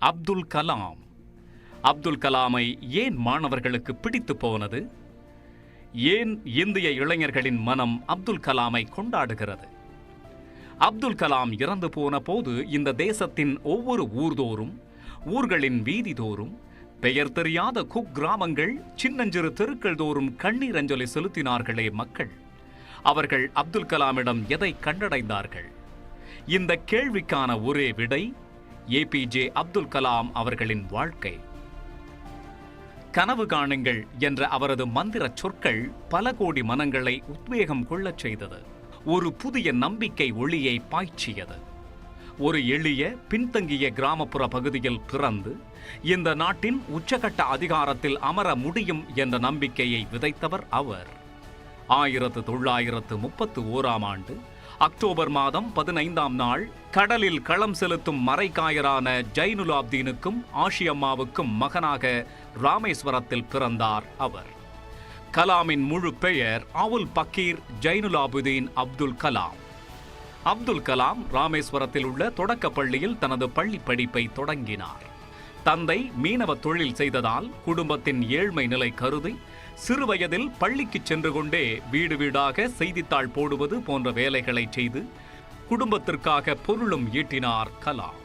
அப்துல் கலாம். அப்துல் கலாமை ஏன் மாணவர்களுக்கு பிடித்து போனது? ஏன் இந்திய இளைஞர்களின் மனம் அப்துல் கலாமை கொண்டாடுகிறது? அப்துல் கலாம் இறந்து போன போது இந்த தேசத்தின் ஒவ்வொரு ஊர்தோறும், ஊர்களின் வீதி தோறும், பெயர் தெரியாத குக்கிராமங்கள், சின்னஞ்சிறு தெருக்கள் தோறும் கண்ணீர் அஞ்சலி செலுத்தினார்களே மக்கள். அவர்கள் அப்துல் கலாமிடம் எதை கண்டடைந்தார்கள்? இந்த கேள்விக்கான ஒரே விடை ஏபிஜே அப்துல் கலாம் அவர்களின் வாழ்க்கை. கனவு காணுங்கள் என்ற அவரது மந்திர சொற்கள் பல கோடி மனங்களை உத்வேகம் கொள்ளச் செய்தது. ஒரு புதிய நம்பிக்கை ஒளியை பாய்ச்சியது. ஒரு எளிய பின்தங்கிய கிராமப்புற பகுதியில் பிறந்து இந்த நாட்டின் உச்சகட்ட அதிகாரத்தில் அமர முடியும் என்ற நம்பிக்கையை விதைத்தவர் அவர். 1931 அக்டோபர் மாதம் 15ஆம் நாள் கடலில் களம் செலுத்தும் மரைக்காயரான ஜைனுலாப்தீனுக்கும் ஆஷியம்மாவுக்கும் மகனாக ராமேஸ்வரத்தில் பிறந்தார் அவர். கலாமின் முழு பெயர் அவுல் பக்கீர் ஜைனுலாபுதீன் அப்துல் கலாம். அப்துல் கலாம் ராமேஸ்வரத்தில் உள்ள தொடக்க பள்ளியில் தனது பள்ளி படிப்பை தொடங்கினார். தந்தை மீனவ தொழில் செய்ததால் குடும்பத்தின் ஏழ்மை நிலை கருதி சிறுவயதில் பள்ளிக்கு சென்று கொண்டே வீடு வீடாக செய்தித்தாள் போடுவது போன்ற வேலைகளை செய்து குடும்பத்திற்காக பொருளும் ஈட்டினார் கலாம்.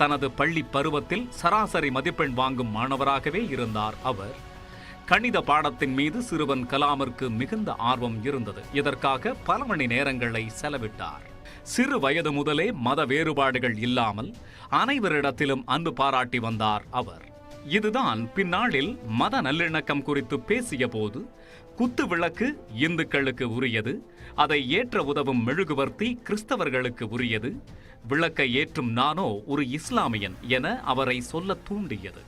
தனது பள்ளி பருவத்தில் சராசரி மதிப்பெண் வாங்கும் மாணவராகவே இருந்தார் அவர். கணித பாடத்தின் மீது சிறுவன் கலாமிற்கு மிகுந்த ஆர்வம் இருந்தது. இதற்காக பல மணி நேரங்களை செலவிட்டார். சிறு வயது முதலே மத வேறுபாடுகள் இல்லாமல் அனைவரிடத்திலும் அன்பு பாராட்டி வந்தார் அவர். இதுதான் பின்னாளில் மத நல்லிணக்கம் குறித்து பேசிய போது, குத்து விளக்கு இந்துக்களுக்கு உரியது, அதை ஏற்ற உதவும் மெழுகுவர்த்தி கிறிஸ்தவர்களுக்கு உரியது, விளக்கை ஏற்றும் நானோ ஒரு இஸ்லாமியன் என அவரை சொல்ல தூண்டியது.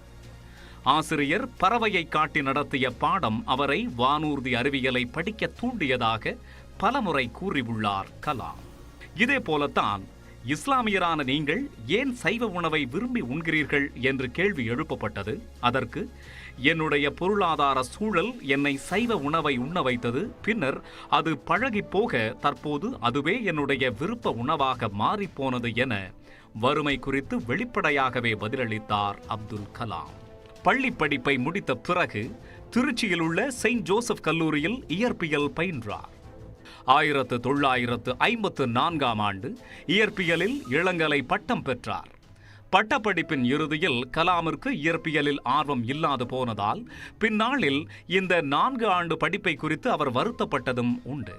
ஆசிரியர் பறவையை காட்டி நடத்திய பாடம் அவரை வானூர்தி அறிவியலை படிக்க தூண்டியதாக பலமுறை கூறியுள்ளார் கலாம். இதே போலத்தான் இஸ்லாமியரான நீங்கள் ஏன் சைவ உணவை விரும்பி உண்கிறீர்கள் என்று கேள்வி எழுப்பப்பட்டது. அதற்கு, என்னுடைய பொருளாதார சூழல் என்னை சைவ உணவை உண்ண வைத்தது. பின்னர் அது பழகி போக தற்போது அதுவே என்னுடைய விருப்ப உணவாக மாறிப்போனது என வறுமை குறித்து வெளிப்படையாகவே பதிலளித்தார் அப்துல் கலாம். பள்ளி படிப்பை முடித்த பிறகு திருச்சியில் உள்ள செயின்ட் ஜோசப் கல்லூரியில் இயற்பியல் பயின்றார். 1954 இயற்பியலில் இளங்கலை பட்டம் பெற்றார். பட்டப்படிப்பின் இறுதியில் கலாமிற்கு இயற்பியலில் ஆர்வம் இல்லாது போனதால் பின்னாளில் இந்த 4 ஆண்டு படிப்பை குறித்து அவர் வருத்தப்பட்டதும் உண்டு.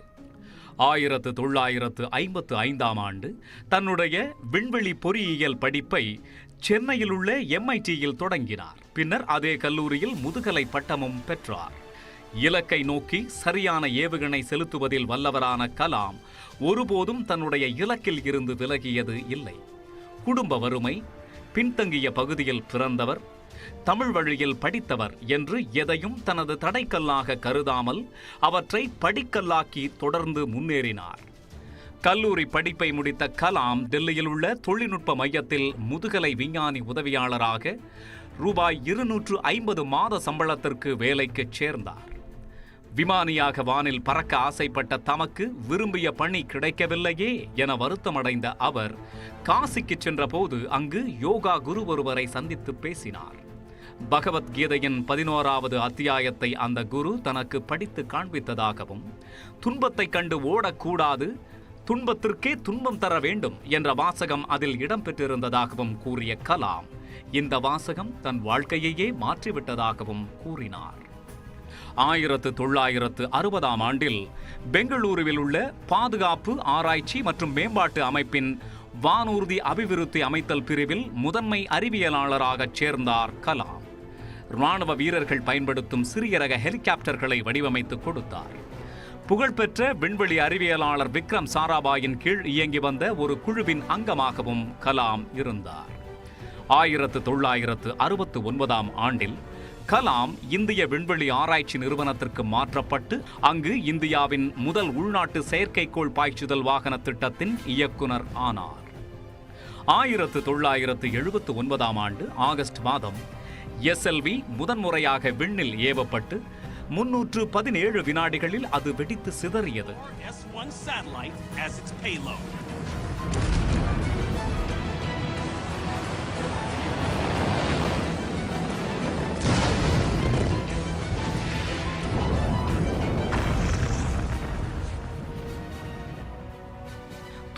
1955 தன்னுடைய விண்வெளி பொறியியல் படிப்பை சென்னையில் உள்ள MITயில் தொடங்கினார். பின்னர் அதே கல்லூரியில் முதுகலை பட்டமும் பெற்றார். இலக்கை நோக்கி சரியான ஏவுகணை செலுத்துவதில் வல்லவரான கலாம் ஒருபோதும் தன்னுடைய இலக்கில் இருந்து விலகியது இல்லை. குடும்ப வறுமை, பின்தங்கிய பகுதியில் பிறந்தவர், தமிழ் வழியில் படித்தவர் என்று எதையும் தனது தடைக்கல்லாக கருதாமல் அவற்றை படிக்கல்லாக்கி தொடர்ந்து முன்னேறினார். கல்லூரி படிப்பை முடித்த கலாம் டெல்லியில் உள்ள தொழில்நுட்ப மையத்தில் முதுகலை விஞ்ஞானி உதவியாளராக ரூபாய் 250 மாத சம்பளத்திற்கு வேலைக்கு சேர்ந்தார். விமானியாக வானில் பறக்க ஆசைப்பட்ட தமக்கு விரும்பிய பணி கிடைக்கவில்லையே என வருத்தமடைந்த அவர் காசிக்கு சென்றபோது அங்கு யோகா குரு ஒருவரை சந்தித்து பேசினார். பகவத்கீதையின் 11வது அத்தியாயத்தை அந்த குரு தனக்கு படித்து காண்பித்ததாகவும், துன்பத்தை கண்டு ஓடக்கூடாது, துன்பத்திற்கே துன்பம் தர வேண்டும் என்ற வாசகம் அதில் இடம்பெற்றிருந்ததாகவும் கூறிய கலாம் இந்த வாசகம் தன் வாழ்க்கையையே மாற்றிவிட்டதாகவும் கூறினார். 1960 பெங்களூருவில் உள்ள பாதுகாப்பு ஆராய்ச்சி மற்றும் மேம்பாட்டு அமைப்பின் வானூர்தி அபிவிருத்தி அமைத்தல் பிரிவில் முதன்மை அறிவியலாளராக சேர்ந்தார் கலாம். ராணுவ வீரர்கள் பயன்படுத்தும் சிறிய ரக ஹெலிகாப்டர்களை வடிவமைத்து கொடுத்தார். புகழ்பெற்ற விண்வெளி அறிவியலாளர் விக்ரம் சாராபாயின் கீழ் இயங்கி வந்த ஒரு குழுவின் அங்கமாகவும் கலாம் இருந்தார். 1969 கலாம் இந்திய விண்வெளி ஆராய்ச்சி நிறுவனத்திற்கு மாற்றப்பட்டு அங்கு இந்தியாவின் முதல் உள்நாட்டு செயற்கைக்கோள் பாய்ச்சுதல் வாகன திட்டத்தின் இயக்குனர் ஆனார். 1979 ஆகஸ்ட் மாதம் SLV முதன்முறையாக விண்ணில் ஏவப்பட்டு 317 வினாடிகளில் அது வெடித்து சிதறியது.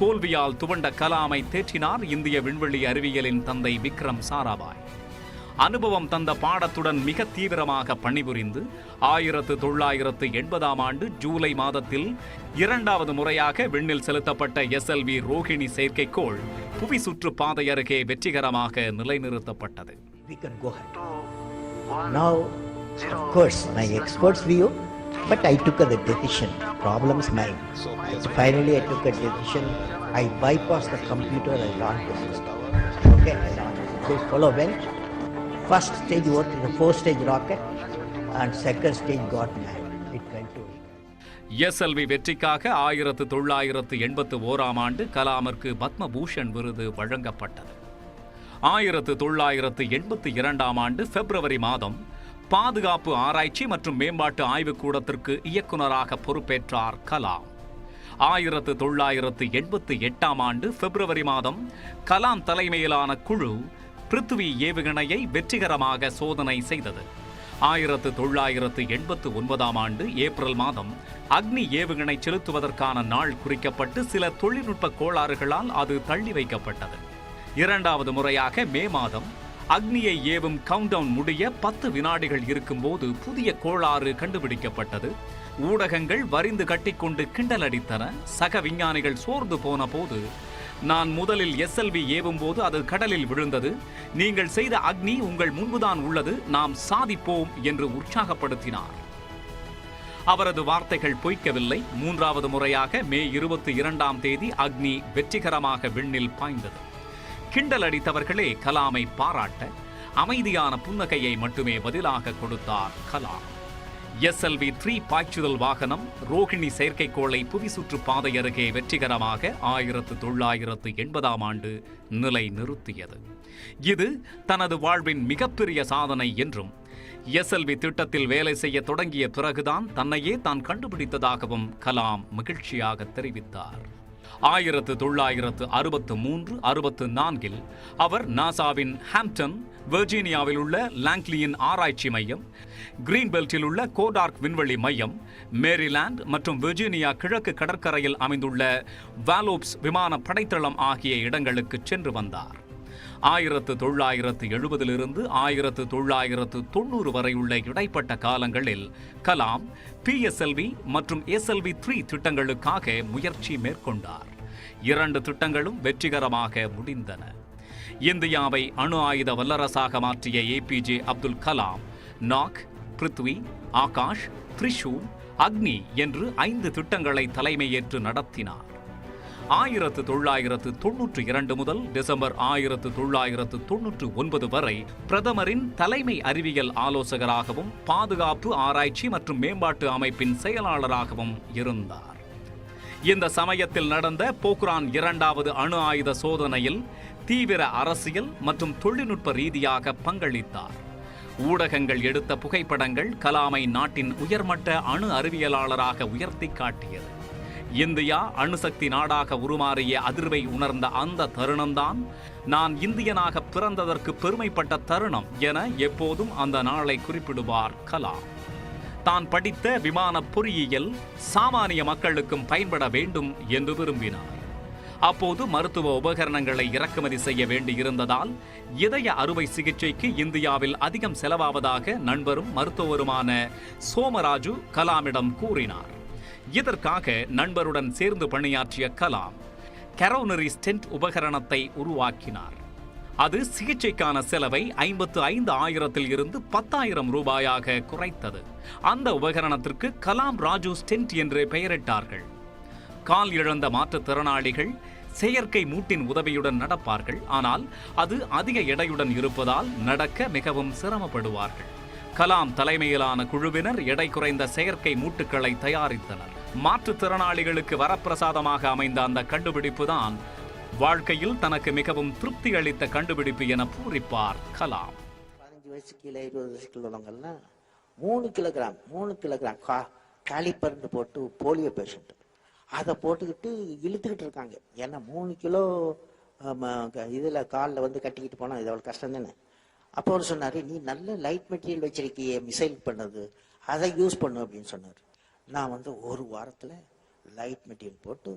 தோல்வியால் துவண்ட கலாமை தேற்றினார் இந்திய விண்வெளி அறிவியலின் தந்தை விக்ரம் சாராபாய். அனுபவம் தந்த பாடத்துடன் மிக தீவிரமாக பணிபுரிந்து 1980 ஆண்டு ஜூலை மாதத்தில் இரண்டாவது முறையாக விண்ணில் செலுத்தப்பட்ட SLV ரோஹிணி செயற்கைக்கோள் புவி சுற்றுப்பாதை அருகே வெற்றிகரமாக நிலைநிறுத்தப்பட்டது. Now, of course, my expert's view, but I took the decision. Problems mine. Finally, I took a decision. I bypassed the computer. I launched the system. Okay, I launched. This fellow went. First stage worked in a 4-stage rocket, and second stage got manned. It went to. SLV வெற்றிக்காக 1981 ஆண்டு கலாமிற்கு பத்மபூஷன் விருது வழங்கப்பட்டது. 1982 ஆண்டு பிப்ரவரி மாதம் பாதுகாப்பு ஆராய்ச்சி மற்றும் மேம்பாட்டு ஆய்வுக்கூடத்திற்கு இயக்குநராக பொறுப்பேற்றார் கலாம். 1988 ஆண்டு பிப்ரவரி மாதம் கலாம் தலைமையிலான குழு பிருத்வி ஏவுகணையை வெற்றிகரமாக சோதனை செய்தது. 1989 ஆண்டு ஏப்ரல் மாதம் அக்னி ஏவுகணை செலுத்துவதற்கான நாள் குறிக்கப்பட்டு சில தொழில்நுட்ப கோளாறுகளால் அது தள்ளி வைக்கப்பட்டது. இரண்டாவது முறையாக மே மாதம் அக்னியை ஏவும் கவுண்டவுன் முடிய 10 வினாடிகள் இருக்கும்போது புதிய கோளாறு கண்டுபிடிக்கப்பட்டது. ஊடகங்கள் வரிந்து கட்டிக்கொண்டு கிண்டலடித்தன. சக விஞ்ஞானிகள் சோர்ந்து போன போது நான் முதலில் SLV ஏவும் போது அது கடலில் விழுந்தது. நீங்கள் செய்த அக்னி உங்கள் முன்புதான் உள்ளது, நாம் சாதிப்போம் என்று உற்சாகப்படுத்தினார். அவரது வார்த்தைகள் பொய்க்கவில்லை. மூன்றாவது முறையாக மே 22ஆம் தேதி அக்னி வெற்றிகரமாக விண்ணில் பாய்ந்தது. கிண்டல் அடித்தவர்களே கலாமை பாராட்ட அமைதியான புன்னகையை மட்டுமே பதிலாக கொடுத்தார் கலாம். SLV-3 பாய்ச்சுதல் வாகனம் ரோஹிணி செயற்கைக்கோளை புவி சுற்றுப்பாதை அருகே வெற்றிகரமாக 1980 ஆண்டு நிலை நிறுத்தியது. இது தனது வாழ்வின் மிகப்பெரிய சாதனை என்றும் SLV திட்டத்தில் வேலை செய்ய தொடங்கிய பிறகுதான் தன்னையே தான் கண்டுபிடித்ததாகவும் கலாம் மகிழ்ச்சியாக தெரிவித்தார். 1963-64 அவர் நாசாவின் ஹாம்ப்டன், வெர்ஜீனியாவில் உள்ள லாங்க்லியின் ஆராய்ச்சி மையம், கிரீன்பெல்ட்டில் உள்ள கோடார்க் விண்வெளி மையம், மேரிலாந்து மற்றும் வெர்ஜீனியா கிழக்கு கடற்கரையில் அமைந்துள்ள வாலோப்ஸ் விமான படைத்தளம் ஆகிய இடங்களுக்கு சென்று வந்தார். 1970 1990 வரை உள்ள இடைப்பட்ட காலங்களில் கலாம் PSLV மற்றும் SLV-3 திட்டங்களுக்காக முயற்சி மேற்கொண்டார். 2 திட்டங்களும் வெற்றிகரமாக முடிந்தன. இந்தியாவை அணு ஆயுத வல்லரசாக மாற்றிய APJ அப்துல் கலாம் நாக், பிருத்வி, ஆகாஷ், திரிஷூல், அக்னி என்று 5 திட்டங்களை தலைமையேற்று நடத்தினார். 1992 முதல் டிசம்பர் 1999 வரை பிரதமரின் தலைமை அறிவியல் ஆலோசகராகவும் பாதுகாப்பு ஆராய்ச்சி மற்றும் மேம்பாட்டு அமைப்பின் செயலாளராகவும் இருந்தார். இந்த சமயத்தில் நடந்த போக்ரான் 2வது அணு ஆயுத சோதனையில் தீவிர அரசியல் மற்றும் தொழில்நுட்ப ரீதியாக பங்களித்தார். ஊடகங்கள் எடுத்த புகைப்படங்கள் கலாமை நாட்டின் உயர்மட்ட அணு அறிவியலாளராக உயர்த்தி காட்டியது. இந்தியா அணுசக்தி நாடாக உருமாறிய அதிர்வை உணர்ந்த அந்த தருணம்தான் நான் இந்தியனாக பிறந்ததற்கு பெருமைப்பட்ட தருணம் என எப்போதும் அந்த நாளை குறிப்பிடுவார் கலாம். தான் படித்த விமான பொறியியல் சாமானிய மக்களுக்கும் பயன்பட வேண்டும் என்று விரும்பினார். அப்போது மருத்துவ உபகரணங்களை இறக்குமதி செய்ய வேண்டியிருந்ததால் இதய அறுவை சிகிச்சைக்கு இந்தியாவில் அதிகம் செலவாவதாக நண்பரும் மருத்துவருமான சோமராஜு கலாமிடம் கூறினார். இதற்காக நண்பருடன் சேர்ந்து பணியாற்றிய கலாம் கரோனரி ஸ்டென்ட் உபகரணத்தை உருவாக்கினார். அது சிகிச்சைக்கான செலவை 55,000 இருந்து 10,000 ரூபாயாக குறைத்தது. அந்த உபகரணத்திற்கு கலாம் ராஜு ஸ்டென்ட் என்று பெயரிட்டார்கள். கால் இழந்த மாற்றுத்திறனாளிகள் செயற்கை மூட்டின் உதவியுடன் நடப்பார்கள். ஆனால் அது அதிக எடையுடன் இருப்பதால் நடக்க மிகவும் சிரமப்படுவார்கள். கலாம் தலைமையிலான குழுவினர் எடை குறைந்த செயற்கை மூட்டுக்களை தயாரித்தனர். மாற்றுத்திறனாளிகளுக்கு வரப்பிரசாதமாக அமைந்த அந்த கண்டுபிடிப்பு தான் வாழ்க்கையில் தனக்கு மிகவும் திருப்தி அளித்த கண்டுபிடிப்பு என பூரிப்பார் கலாம். 15 வயசு கீழே 20 வயசு உள்ளவங்கெல்லாம் 3 கிலோகிராம் காலிப்பர்னு போட்டு போலியோ பேஷண்ட் அதை போட்டுக்கிட்டு இழுத்துக்கிட்டு இருக்காங்க. ஏன்னா 3 கிலோ இதில் காலில் வந்து கட்டிக்கிட்டு போனால் இது அவ்வளோ கஷ்டம் தானே. அப்போ அவர் சொன்னார், நீ நல்ல லைட் மெட்டீரியல் வச்சிருக்கிய மிசைல் பண்ணது, அதை யூஸ் பண்ணு அப்படின்னு சொன்னார். நான் வந்து 1 வாரத்தில் லைட் மெட்டீரியல் போட்டு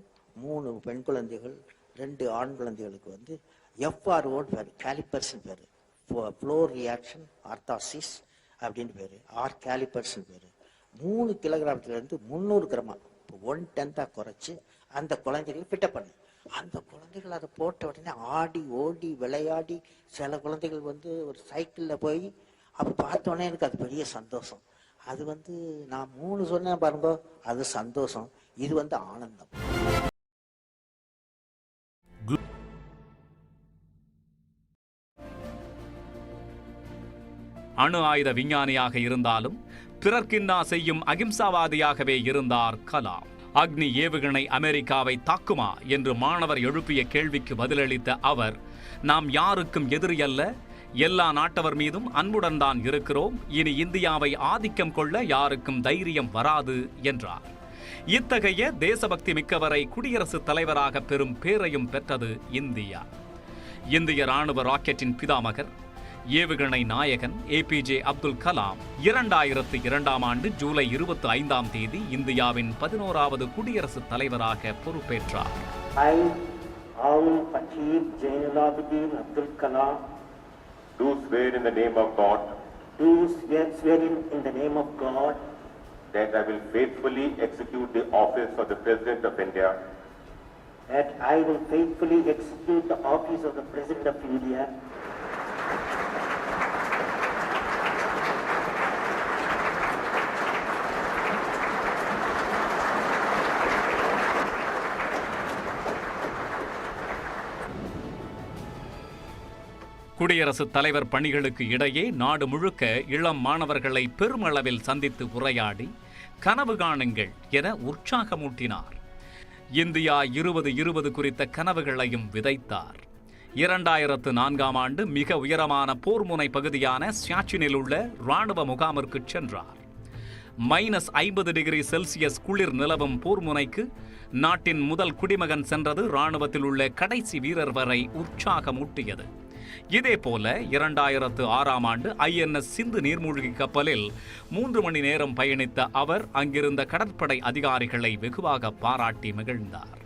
3 பெண் குழந்தைகள் 2 ஆண் குழந்தைகளுக்கு வந்து எஃப்ஆர்ஓன்னு பேர், கேலிப்பர்ஸ்னு பேர், ஃப்ளோர் ரியாக்ஷன் ஆர்த்தாசிஸ் அப்படின்னு பேர், கேலிப்பர்ஸ்னு பேர். 3 கிலோகிராமத்துலேருந்து 300 கிராமா, இப்போ 1/10 குறைச்சி அந்த குழந்தைகளை ஃபிட்டப் பண்ணு. அந்த குழந்தைகள் அதை போட்ட உடனே ஆடி ஓடி விளையாடி, சில குழந்தைகள் வந்து ஒரு சைக்கிளில் போய் அப்போ பார்த்தோன்னே எனக்கு அது பெரிய சந்தோஷம். அது வந்து நான் 3 சொன்னேன் பாருங்க, அது சந்தோஷம், இது வந்து ஆனந்தம். அணு ஆயுத விஞ்ஞானியாக இருந்தாலும் பிறர்க்கின்னா செய்யும் அகிம்சாவாதியாகவே இருந்தார் கலாம். அக்னி ஏவுகணை அமெரிக்காவை தாக்குமா என்று மாணவர் எழுப்பிய கேள்விக்கு பதிலளித்த அவர், நாம் யாருக்கும் எதிரி அல்ல, எல்லா நாட்டவர் மீதும் அன்புடன் தான் இருக்கிறோம், இனி இந்தியாவை ஆதிக்கம் கொள்ள யாருக்கும் தைரியம் வராது என்றார். இத்தகைய தேசபக்தி மிக்கவரை குடியரசுத் தலைவராக பெறும் பேரையும் பெற்றது இந்தியா. இந்திய ராணுவ ராக்கெட்டின் பிதாமகர், ஏவுகணை நாயகன் ஏபிஜே அப்துல் கலாம் 2002ஆம் ஆண்டு ஜூலை 25ஆம் தேதி இந்தியாவின் 11வது குடியரசுத் தலைவராக பொறுப்பேற்றார். Abdul Kalam, do swear in the name of God. Do swear in the name of God that I will faithfully execute the office of the President of India. That I will faithfully execute the office of the President of India. குடியரசுத் தலைவர் பணிகளுக்கு இடையே நாடு முழுக்க இளம் மாணவர்களை பெருமளவில் சந்தித்து உரையாடி கனவு காணுங்கள் என உற்சாகமூட்டினார். இந்தியா 2020 குறித்த கனவுகளையும் விதைத்தார். 2004ஆம் ஆண்டு மிக உயரமான போர்முனை பகுதியான சியாச்சினில் உள்ள இராணுவ முகாமிற்கு சென்றார். -50 டிகிரி செல்சியஸ் குளிர் நிலவும் போர்முனைக்கு நாட்டின் முதல் குடிமகன் சென்றது இராணுவத்தில் உள்ள கடைசி வீரர் வரை உற்சாகமூட்டியது. இதேபோல 2006ஆம் ஆண்டு INS சிந்து நீர்மூழ்கி கப்பலில் 3 மணி நேரம் பயணித்த அவர் அங்கிருந்த கடற்படை அதிகாரிகளை வெகுவாக பாராட்டி மகிழ்ந்தார்.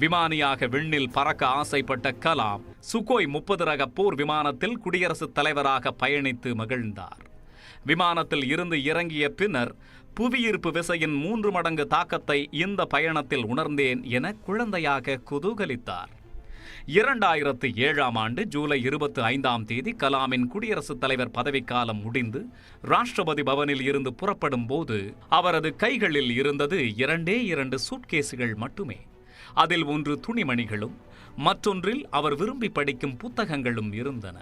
விமானியாக விண்ணில் பறக்க ஆசைப்பட்ட கலாம் சுகோய் 30 ரக போர் விமானத்தில் குடியரசுத் தலைவராக பயணித்து மகிழ்ந்தார். விமானத்தில் இருந்து இறங்கிய பின்னர் புவியீர்ப்பு விசையின் 3 மடங்கு தாக்கத்தை இந்த பயணத்தில் உணர்ந்தேன் என குழந்தையாக குதூகலித்தார். 2007ஆம் ஆண்டு ஜூலை 25ஆம் தேதி கலாமின் குடியரசுத் தலைவர் பதவிக்காலம் முடிந்து ராஷ்டிரபதி பவனில் இருந்து புறப்படும் போது அவரது கைகளில் இருந்தது 2 சூட்கேசுகள் மட்டுமே. அதில் ஒன்று துணிமணிகளும் மற்றொன்றில் அவர் விரும்பி படிக்கும் புத்தகங்களும் இருந்தன.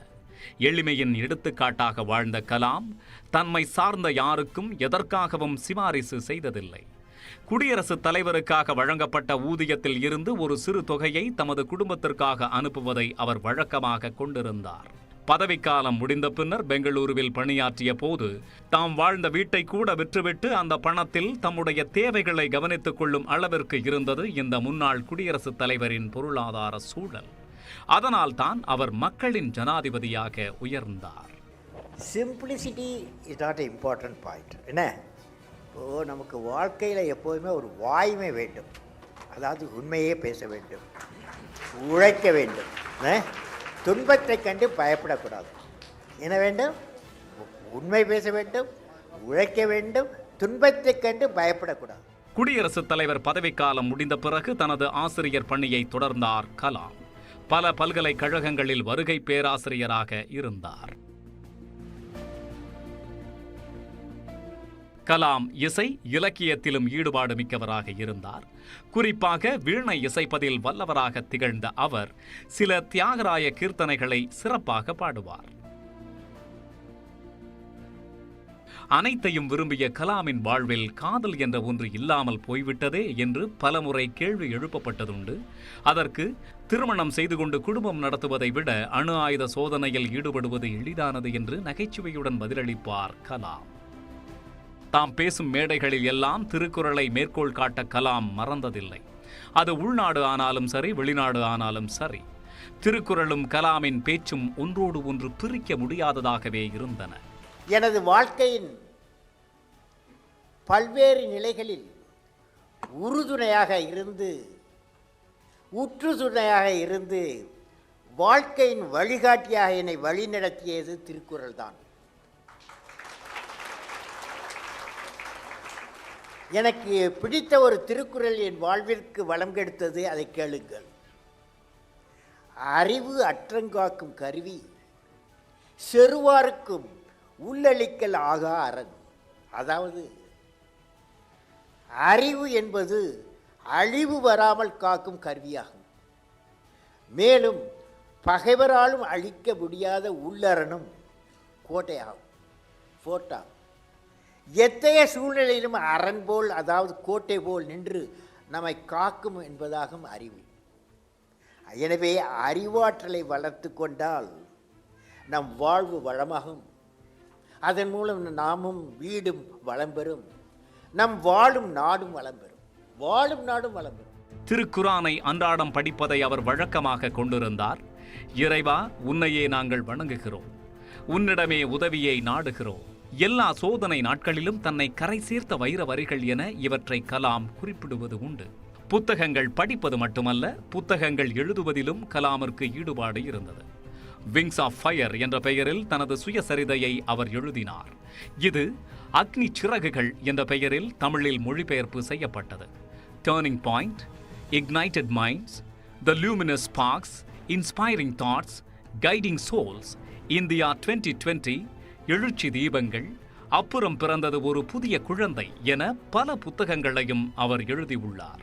எளிமையின் எடுத்துக்காட்டாக வாழ்ந்த கலாம் தன்மை சார்ந்த யாருக்கும் எதற்காகவும் சிபாரிசு செய்ததில்லை. குடியரசுத் தலைவருக்காக வழங்கப்பட்ட ஊதியத்தில் இருந்து ஒரு சிறு தொகையை தமது குடும்பத்திற்காக அனுப்புவதை அவர் வழக்கமாக கொண்டிருந்தார். பதவிக்காலம் முடிந்த பின்னர் பெங்களூருவில் பணியாற்றிய போது தாம் வாழ்ந்த வீட்டை கூட விற்றுவிட்டு அந்த பணத்தில் தம்முடைய தேவைகளை கவனித்துக் கொள்ளும் அளவிற்கு இருந்தது இந்த முன்னாள் குடியரசுத் தலைவரின் பொருளாதார சூழல். அதனால் தான் அவர் மக்களின் ஜனாதிபதியாக உயர்ந்தார். Simplicity is not important point. என்ன, இப்போது நமக்கு வாழ்க்கையில் எப்போதுமே ஒரு வாய்மை வேண்டும். அதாவது உண்மையே பேச வேண்டும், உழைக்க வேண்டும், துன்பத்தை கண்டு பயப்படக்கூடாது. என்ன வேண்டும்? உண்மை பேச வேண்டும், உழைக்க வேண்டும், துன்பத்தை கண்டு பயப்படக்கூடாது. குடியரசுத் தலைவர் பதவிக்காலம் முடிந்த பிறகு தனது ஆசிரியர் பணியை தொடர்ந்தார் கலாம். பல பல்கலைக்கழகங்களில் வருகை பேராசிரியராக இருந்தார். கலாம் இசை இலக்கியத்திலும் ஈடுபாடு மிக்கவராக இருந்தார். குறிப்பாக வீணை இசைப்பதில் வல்லவராக திகழ்ந்த அவர் சில தியாகராய கீர்த்தனைகளை சிறப்பாக பாடுவார். அனைத்தையும் விரும்பிய கலாமின் வாழ்வில் காதல் என்ற ஒன்று இல்லாமல் போய்விட்டதே என்று பலமுறை கேள்வி எழுப்பப்பட்டதுண்டு. அதற்கு திருமணம் செய்து கொண்டு குடும்பம் நடத்துவதை விட அணு ஆயுத சோதனையில் ஈடுபடுவது எளிதானது என்று நகைச்சுவையுடன் பதிலளிப்பார் கலாம். தாம் பேசும் மேடைகளில் எல்லாம் திருக்குறளை மேற்கோள் காட்ட கலாம் மறந்ததில்லை. அது உள்நாடு ஆனாலும் சரி, வெளிநாடு ஆனாலும் சரி, திருக்குறளும் கலாமின் பேச்சும் ஒன்றோடு ஒன்று பிரிக்க முடியாததாகவே இருந்தன. எனது வாழ்க்கையின் பல்வேறு நிலைகளில் உறுதுணையாக இருந்து உற்று துணையாக இருந்து வாழ்க்கையின் வழிகாட்டியாக என்னை வழிநடத்தியது திருக்குறள் தான். எனக்கு பிடித்த ஒரு திருக்குறள் என் வாழ்விற்கு வளம் கெடுத்தது, அதை கேளுங்கள். அறிவு அற்றங்காக்கும் கருவி, செருவாருக்கும் உள்ளளிக்கல் ஆகா அரண். அதாவது அறிவு என்பது அழிவு வராமல் காக்கும் கருவியாகும். மேலும் பகைவராலும் அழிக்க முடியாத உள்ளரணும் கோட்டையாகும், ஃபோர்ட்டாகும். எத்தகைய சூழ்நிலையிலும் அரண் போல், அதாவது கோட்டை போல் நின்று நம்மை காக்கும் என்பதாகும் அறிவு. எனவே அறிவாற்றலை வளர்த்து கொண்டால் நம் வாழ்வு வளமாகும். அதன் மூலம் நாமும் வீடும் வளம் பெறும், நம் வாழும் நாடும் வளம் பெறும், வாழும் நாடும் வளம் பெறும். திருக்குரானை அன்றாடம் படிப்பதை அவர் வழக்கமாக கொண்டிருந்தார். இறைவா, உன்னையே நாங்கள் வணங்குகிறோம், உன்னிடமே உதவியை நாடுகிறோம். எல்லா சோதனை நாட்களிலும் தன்னை கரை சேர்த்த வைர வரிகள் என இவற்றை கலாம் குறிப்பிடுவது உண்டு. புத்தகங்கள் படிப்பது மட்டுமல்ல, புத்தகங்கள் எழுதுவதிலும் கலாமிற்கு ஈடுபாடு இருந்தது. விங்ஸ் ஆஃப் ஃபயர் என்ற பெயரில் தனது சுயசரிதையை அவர் எழுதினார். இது அக்னி சிறகுகள் என்ற பெயரில் தமிழில் மொழிபெயர்ப்பு செய்யப்பட்டது. Turning point, ignited minds, the luminous sparks, inspiring thoughts, guiding souls, India 2020, எழுச்சி தீபங்கள், அப்புறம் பிறந்தது ஒரு புதிய குழந்தை என பல புத்தகங்களையும் அவர் எழுதியுள்ளார்.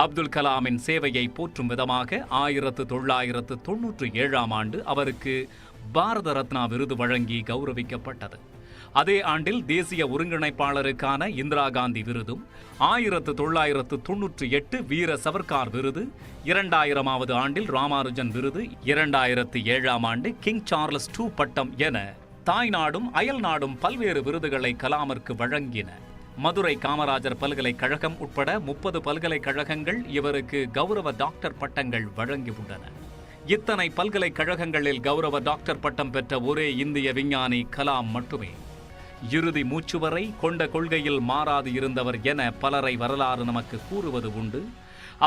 அப்துல் கலாமின் சேவையை போற்றும் விதமாக 1997 அவருக்கு பாரத ரத்னா விருது வழங்கி கௌரவிக்கப்பட்டது. அதே ஆண்டில் தேசிய ஒருங்கிணைப்பாளருக்கான இந்திரா காந்தி விருதும், 1998 வீர சவர்கார் விருது, 2000ஆவது ஆண்டில் ராமானுஜன் விருது, 2007ஆம் ஆண்டு கிங் சார்லஸ் II பட்டம் என தாய்நாடும் அயல் நாடும் பல்வேறு விருதுகளை கலாமிற்கு வழங்கின. மதுரை காமராஜர் பல்கலைக்கழகம் உட்பட 30 பல்கலைக்கழகங்கள் இவருக்கு கௌரவ டாக்டர் பட்டங்கள் வழங்கியுள்ளன. இத்தனை பல்கலைக்கழகங்களில் கௌரவ டாக்டர் பட்டம் பெற்ற ஒரே இந்திய விஞ்ஞானி கலாம் மட்டுமே. இறுதி மூச்சு வரை கொண்ட கொள்கையில் மாறாது இருந்தவர் என பலரை வரலாறு நமக்கு கூறுவது உண்டு.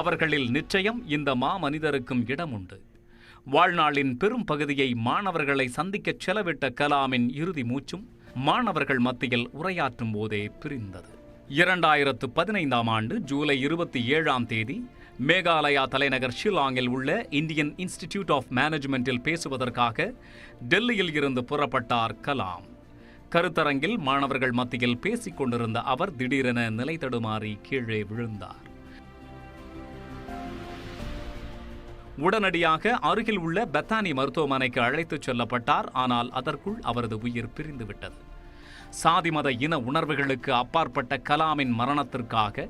அவர்களில் நிச்சயம் இந்த மாமனிதருக்கும் இடம் உண்டு. வாழ்நாளின் பெரும் பகுதியை மாணவர்களை சந்திக்கச் செலவிட்ட கலாமின் இறுதி மூச்சும் மாணவர்கள் மத்தியில் உரையாற்றும் போதே பிரிந்தது. 2015ஆம் ஆண்டு ஜூலை 27ஆம் தேதி மேகாலயா தலைநகர் ஷில்லாங்கில் உள்ள இந்தியன் இன்ஸ்டிடியூட் ஆஃப் மேனேஜ்மெண்டில் பேசுவதற்காக டெல்லியில் இருந்து புறப்பட்டார் கலாம். கருத்தரங்கில் மாணவர்கள் மத்தியில் பேசிக் கொண்டிருந்த அவர் திடீரென நிலை தடுமாறி கீழே விழுந்தார். உடனடியாக அருகில் உள்ள பெத்தானி மருத்துவமனைக்கு அழைத்துச் செல்லப்பட்டார். ஆனால் அதற்குள் அவரது உயிர் பிரிந்துவிட்டது. சாதி மத இன உணர்வுகளுக்கு அப்பாற்பட்ட கலாமின் மரணத்திற்காக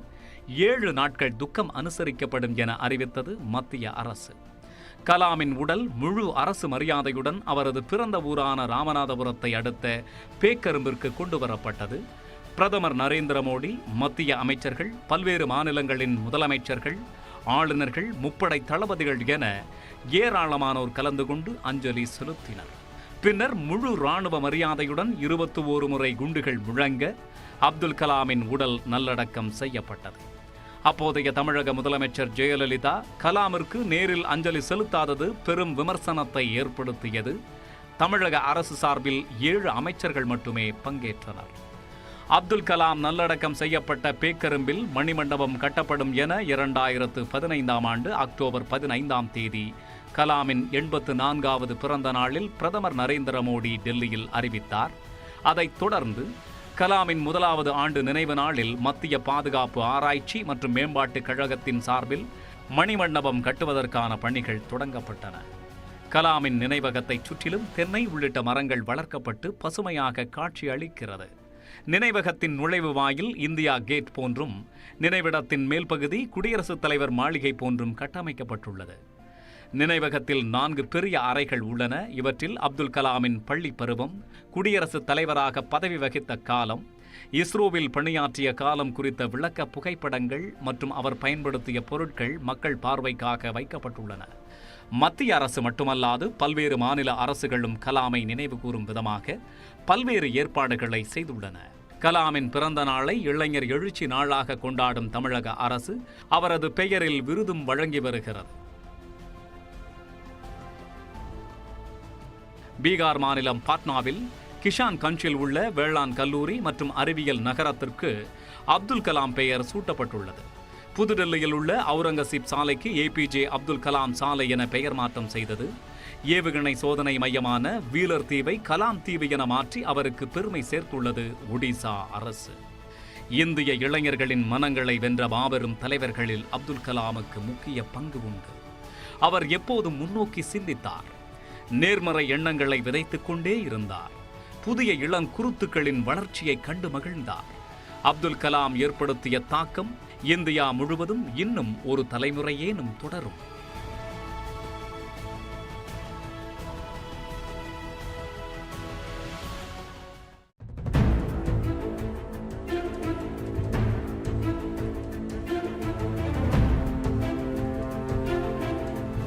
7 நாட்கள் துக்கம் அனுசரிக்கப்படும் என அறிவித்தது மத்திய அரசு. கலாமின் உடல் முழு அரசு மரியாதையுடன் அவரது பிறந்த ஊரான ராமநாதபுரத்தை அடுத்த பேக்கரும்பிற்கு கொண்டு வரப்பட்டது. பிரதமர் நரேந்திர மோடி, மத்திய அமைச்சர்கள், பல்வேறு மாநிலங்களின் முதலமைச்சர்கள், ஆளுநர்கள், முப்படை தளபதிகள் என ஏராளமானோர் கலந்து கொண்டு அஞ்சலி செலுத்தினர். பின்னர் முழு இராணுவ மரியாதையுடன் 21 முறை குண்டுகள் முழங்க அப்துல் கலாமின் உடல் நல்லடக்கம் செய்யப்பட்டது. அப்போதைய தமிழக முதலமைச்சர் ஜெயலலிதா கலாமிற்கு நேரில் அஞ்சலி செலுத்தாதது பெரும் விமர்சனத்தை ஏற்படுத்தியது. தமிழக அரசு சார்பில் 7 அமைச்சர்கள் மட்டுமே பங்கேற்றனர். அப்துல் கலாம் நல்லடக்கம் செய்யப்பட்ட பேக்கரும்பில் மணிமண்டபம் கட்டப்படும் என 2015ஆம் ஆண்டு அக்டோபர் 15ஆம் தேதி கலாமின் 84வது பிறந்த நாளில் பிரதமர் நரேந்திர மோடி டெல்லியில் அறிவித்தார். அதைத் தொடர்ந்து கலாமின் 1வது ஆண்டு நினைவு நாளில் மத்திய பாதுகாப்பு ஆராய்ச்சி மற்றும் மேம்பாட்டுக் கழகத்தின் சார்பில் மணிமண்டபம் கட்டுவதற்கான பணிகள் தொடங்கப்பட்டன. கலாமின் நினைவகத்தைச் சுற்றிலும் தென்னை உள்ளிட்ட மரங்கள் வளர்க்கப்பட்டு பசுமையாக காட்சி அளிக்கிறது. நினைவகத்தின் நுழைவு வாயில் இந்தியா கேட் போன்றும், நினைவிடத்தின் மேல்பகுதி குடியரசுத் தலைவர் மாளிகை போன்றும் கட்டமைக்கப்பட்டுள்ளது. நினைவகத்தில் 4 பெரிய அறைகள் உள்ளன. இவற்றில் அப்துல் கலாமின் பள்ளி பருவம், குடியரசுத் தலைவராக பதவி வகித்த காலம், இஸ்ரோவில் பணியாற்றிய காலம் குறித்த விளக்க புகைப்படங்கள் மற்றும் அவர் பயன்படுத்திய பொருட்கள் மக்கள் பார்வைக்காக வைக்கப்பட்டுள்ளன. மத்திய அரசு மட்டுமல்லாது பல்வேறு மாநில அரசுகளும் கலாமை நினைவு கூறும் விதமாக பல்வேறு ஏற்பாடுகளை செய்துள்ளன. கலாமின் பிறந்த நாளை இளைஞர் எழுச்சி நாளாக கொண்டாடும் தமிழக அரசு அவரது பெயரில் விருதும் வழங்கி வருகிறது. பீகார் மாநிலம் பாட்னாவில் கிஷான் கஞ்சில் உள்ள வேளாண் கல்லூரி மற்றும் அறிவியல் நகரத்திற்கு அப்துல் கலாம் பெயர் சூட்டப்பட்டுள்ளது. புதுடெல்லியில் உள்ள அவுரங்கசீப் சாலைக்கு ஏபிஜே அப்துல் கலாம் சாலை என பெயர் மாற்றம் செய்தது. ஏவுகணை சோதனை மையமான வீலர் தீவை கலாம் தீவு என மாற்றி அவருக்கு பெருமை சேர்த்துள்ளது ஒடிசா அரசு. இந்திய இளைஞர்களின் மனங்களை வென்ற மாபெரும் தலைவர்களில் அப்துல் கலாமுக்கு முக்கிய பங்கு உண்டு. அவர் எப்போதும் முன்னோக்கி சிந்தித்தார். நேர்மறை எண்ணங்களை விதைத்துக் கொண்டே இருந்தார். புதிய இளங்குருத்துக்களின் வளர்ச்சியை கண்டு மகிழ்ந்தார். அப்துல் கலாம் ஏற்படுத்திய தாக்கம் இந்தியா முழுவதும் இன்னும் ஒரு தலைமுறையேனும் தொடரும்.